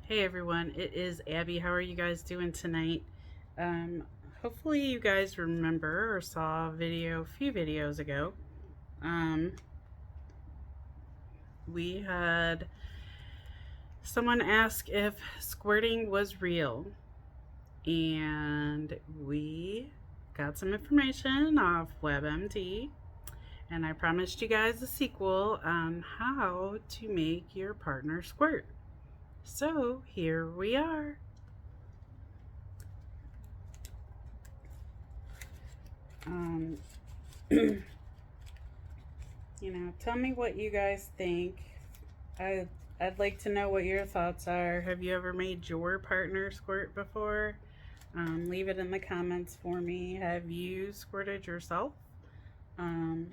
Hey everyone, it is Abby. How are you guys doing tonight? Um, Hopefully you guys remember or saw a few videos ago. Um, we had someone ask if squirting was real, and we got some information off WebMD, and I promised you guys a sequel on how to make your partner squirt. So here we are. Um, tell me what you guys think. I I'd like to know what your thoughts are. Have you ever made your partner squirt before? Leave it in the comments for me. Have you squirted yourself? Um,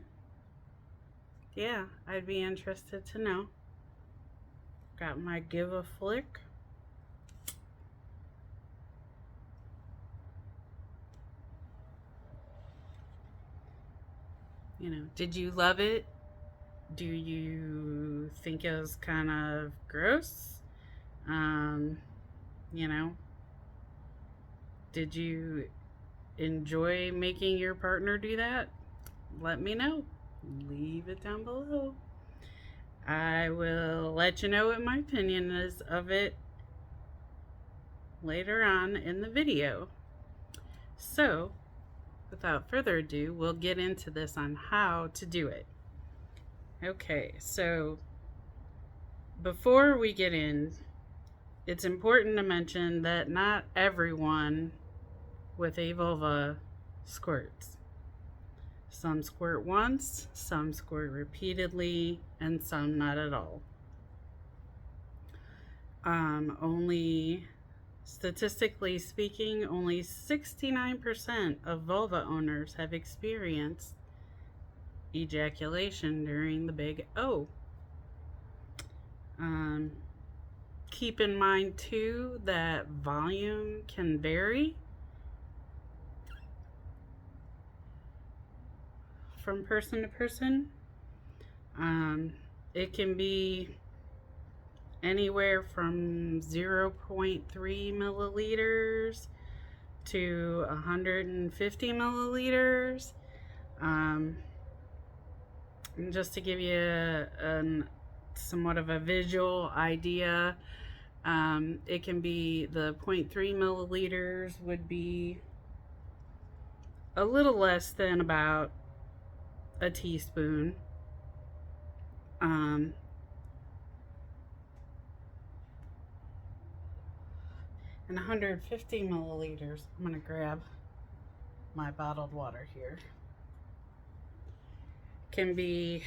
yeah, I'd be interested to know. Got my give a flick. Did you love it? Do you think it was kind of gross? Um, you know, did you enjoy making your partner do that? Let me know. Leave it down below. I will let you know what my opinion is of it later on in the video. So, without further ado, we'll get into this on how to do it. Okay, so before we get in, it's important to mention that not everyone with a vulva squirts. Some squirt once, some squirt repeatedly, and some not at all. Only statistically speaking, only 69% of vulva owners have experienced ejaculation during the big O. Um, Keep in mind too that volume can vary from person to person. It can be anywhere from 0.3 milliliters to 150 milliliters. Um, just to give you somewhat of a visual idea, it can be the 0.3 milliliters would be a little less than about a teaspoon. And 150 milliliters, I'm going to grab my bottled water here, can be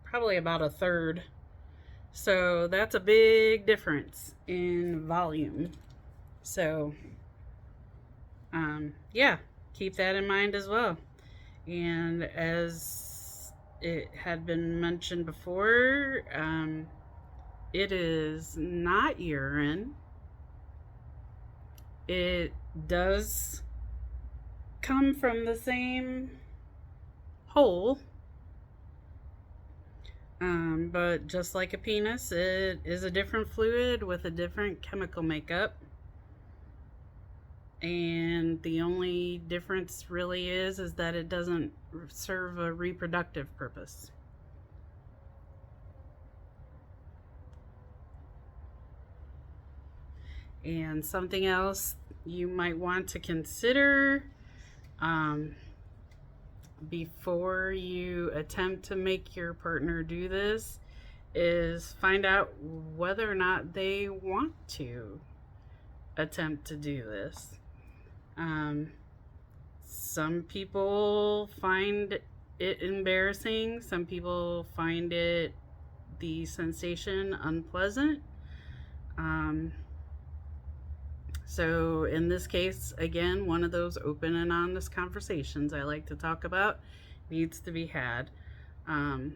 probably about a third. So that's a big difference in volume. So, yeah, keep that in mind as well. And as it had been mentioned before, it is not urine. It does come from the same hole, but just like a penis, it is a different fluid with a different chemical makeup. And the only difference really is that it doesn't serve a reproductive purpose. And something else you might want to consider before you attempt to make your partner do this is find out whether or not they want to attempt to do this. Some people find it embarrassing. Some people find the sensation unpleasant. So in this case, again, one of those open and honest conversations I like to talk about needs to be had. If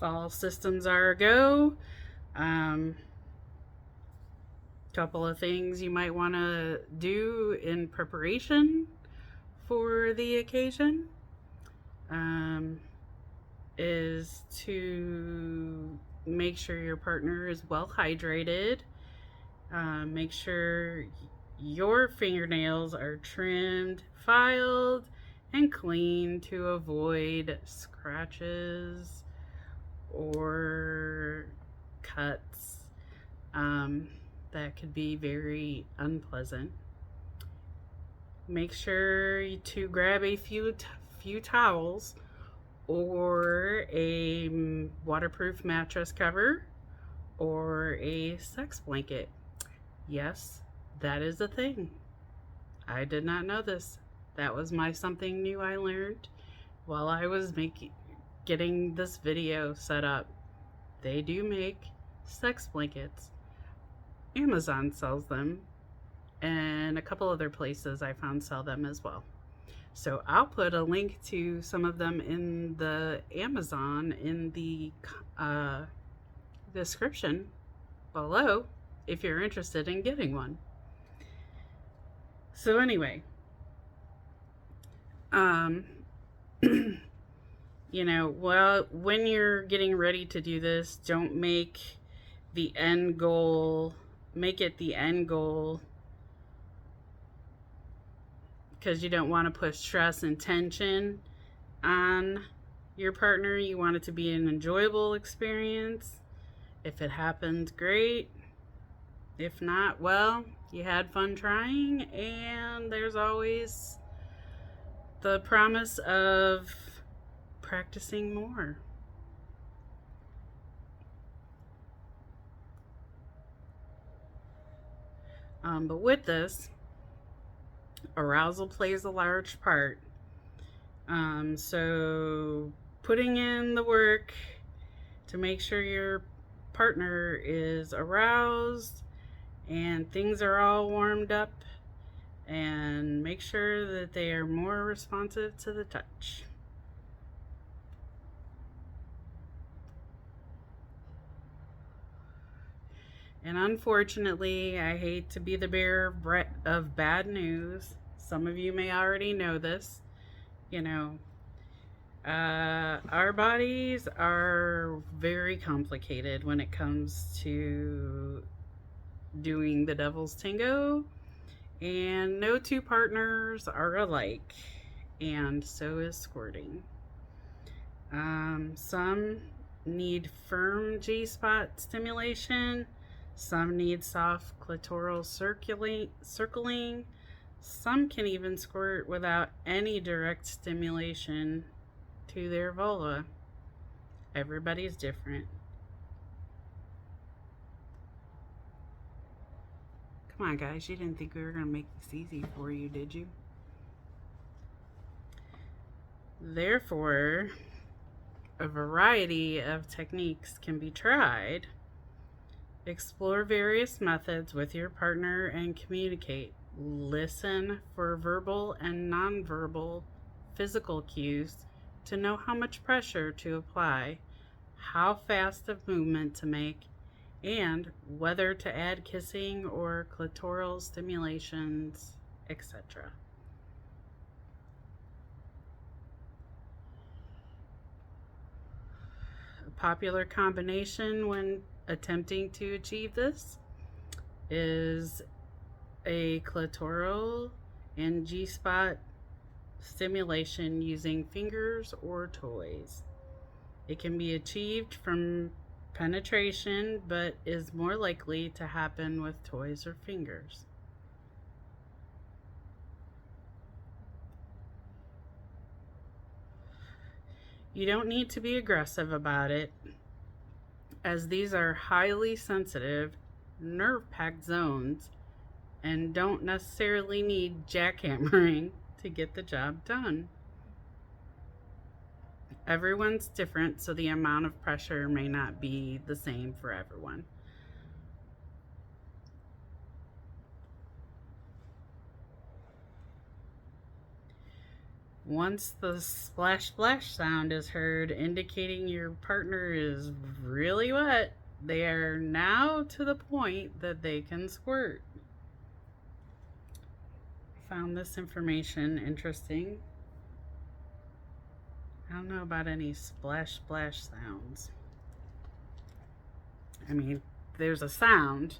all systems are a go, couple of things you might want to do in preparation for the occasion. is to make sure your partner is well hydrated. Make sure your fingernails are trimmed, filed, and clean to avoid scratches or cuts that could be very unpleasant. Make sure to grab a few towels or a waterproof mattress cover or a sex blanket. Yes, that is a thing. I did not know this. That was something new I learned while I was getting this video set up. They do make sex blankets. Amazon sells them, and a couple other places I found sell them as well. So I'll put a link to some of them in the Amazon in the description below if you're interested in getting one. So anyway, you know, well, when you're getting ready to do this, don't make it the end goal, because you don't want to put stress and tension on your partner. You want it to be an enjoyable experience. If it happens, great. If not, well, you had fun trying, and there's always the promise of practicing more. But with this, arousal plays a large part. So putting in the work to make sure your partner is aroused and things are all warmed up, and make sure that they are more responsive to the touch. And unfortunately, I hate to be the bearer of bad news. Some of you may already know this. You know, our bodies are very complicated when it comes to doing the devil's tango, and no two partners are alike, and so is squirting. Some need firm G-spot stimulation, some need soft clitoral circling, some can even squirt without any direct stimulation to their vulva. Everybody's different. Come on, guys, you didn't think we were going to make this easy for you, did you? Therefore, a variety of techniques can be tried. Explore various methods with your partner and communicate. Listen for verbal and nonverbal physical cues to know how much pressure to apply, how fast of movement to make, and whether to add kissing or clitoral stimulations, etc. A popular combination when attempting to achieve this is a clitoral and G-spot stimulation using fingers or toys. It can be achieved from penetration, but is more likely to happen with toys or fingers. You don't need to be aggressive about it, as these are highly sensitive, nerve-packed zones and don't necessarily need jackhammering to get the job done. Everyone's different, so the amount of pressure may not be the same for everyone. Once the splash splash sound is heard, indicating your partner is really wet, they are now to the point that they can squirt. I found this information interesting. I don't know about any splash splash sounds. I mean, there's a sound,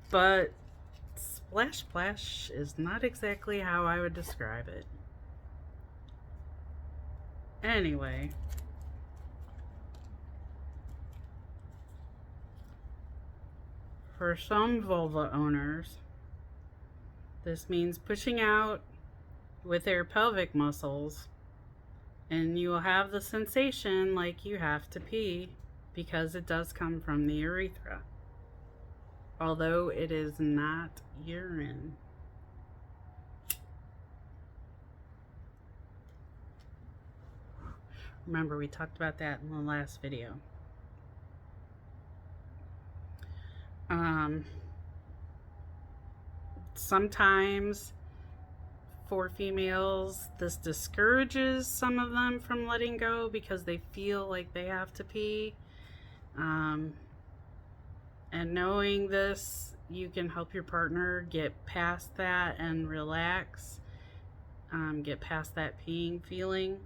but splash splash is not exactly how I would describe it. Anyway, for some vulva owners, this means pushing out with their pelvic muscles, and you will have the sensation like you have to pee because it does come from the urethra, although it is not urine. Remember, we talked about that in the last video. Sometimes for females, this discourages some of them from letting go because they feel like they have to pee. And knowing this, you can help your partner get past that and relax, get past that peeing feeling.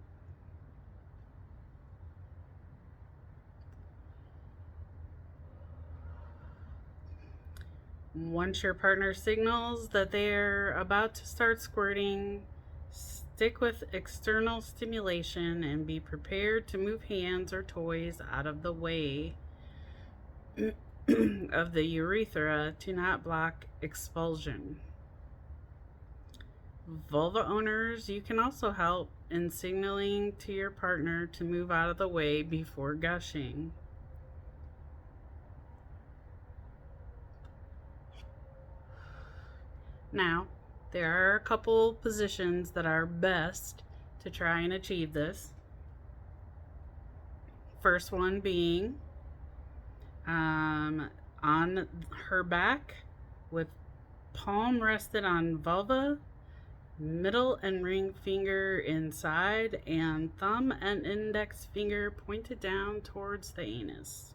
Once your partner signals that they're about to start squirting, stick with external stimulation and be prepared to move hands or toys out of the way of the urethra to not block expulsion. Vulva owners, you can also help in signaling to your partner to move out of the way before gushing. Now, there are a couple positions that are best to try and achieve this. First one being on her back with palm rested on vulva, middle and ring finger inside, and thumb and index finger pointed down towards the anus.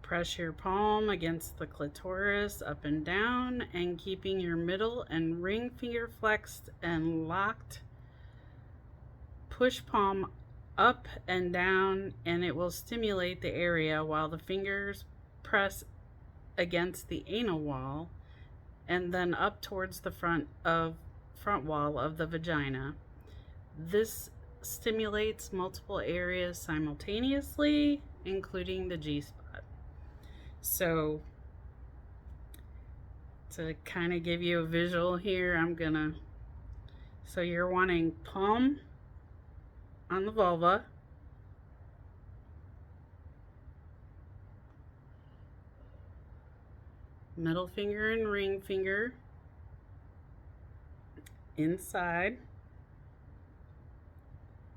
Press your palm against the clitoris up and down, and keeping your middle and ring finger flexed and locked, push palm up and down, and it will stimulate the area while the fingers press against the anal wall and then up towards the front wall of the vagina. This stimulates multiple areas simultaneously, including the G-spot. So to kind of give you a visual here, so you're wanting palm on the vulva, middle finger and ring finger inside.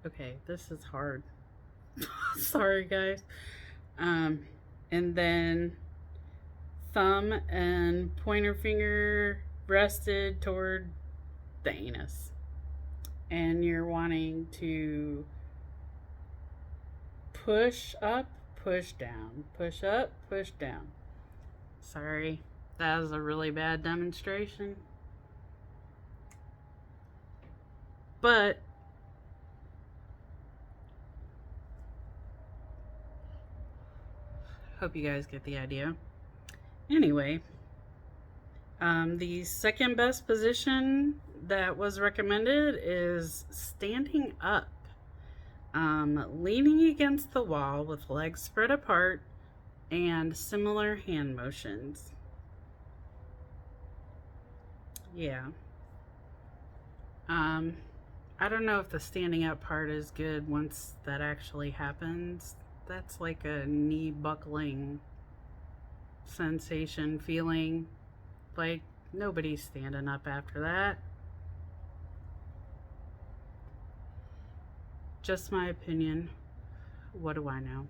Okay, this is hard. Sorry, guys. And then thumb and pointer finger rested toward the anus. And you're wanting to push up, push down, push up, push down. Sorry, that was a really bad demonstration. But hope you guys get the idea. Anyway, the second best position that was recommended is standing up, leaning against the wall with legs spread apart and similar hand motions. Yeah. I don't know if the standing up part is good once that actually happens. That's like a knee buckling sensation feeling. Like nobody's standing up after that. Just my opinion. What do I know?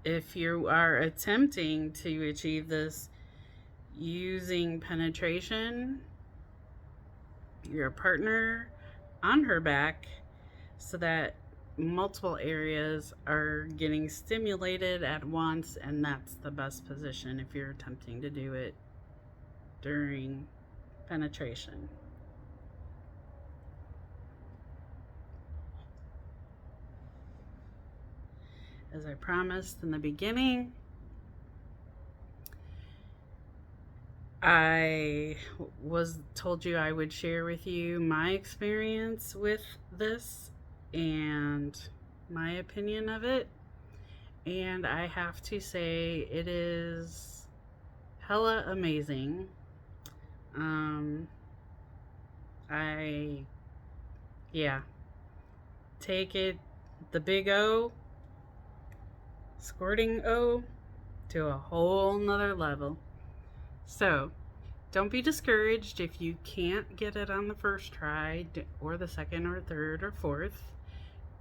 If you are attempting to achieve this using penetration, your partner on her back so that multiple areas are getting stimulated at once, and that's the best position if you're attempting to do it during penetration. As I promised in the beginning, I was told you I would share with you my experience with this and my opinion of it. And I have to say, it is hella amazing. I, yeah, take it, the big O, squirting O, to a whole nother level. So, don't be discouraged if you can't get it on the first try, or the second, or third, or fourth.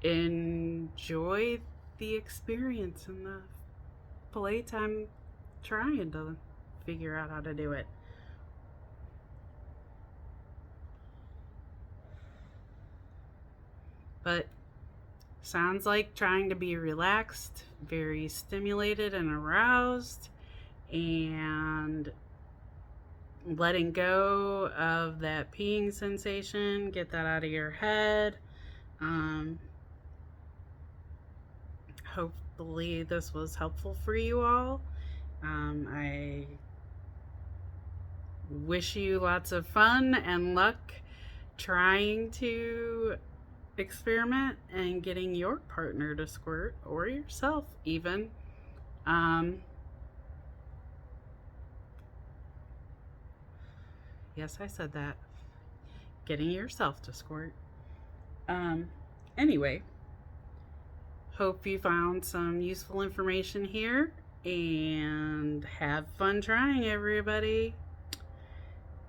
Enjoy the experience and the playtime trying to figure out how to do it. But sounds like trying to be relaxed, very stimulated and aroused, and letting go of that peeing sensation. Get that out of your head. Hopefully this was helpful for you all. I wish you lots of fun and luck trying to experiment and getting your partner to squirt, or yourself even. Yes, I said that. Getting yourself to squirt. Anyway, hope you found some useful information here, and have fun trying, everybody.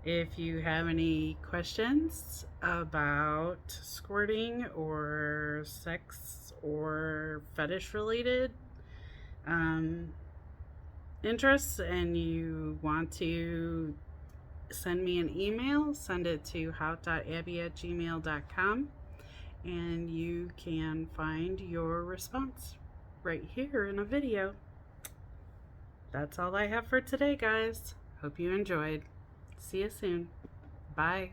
If you have any questions about squirting or sex or fetish related interests, and you want to send me an email, send it to haute.abby@gmail.com, and you can find your response right here in a video. That's all I have for today, guys. Hope you enjoyed. See you soon. Bye.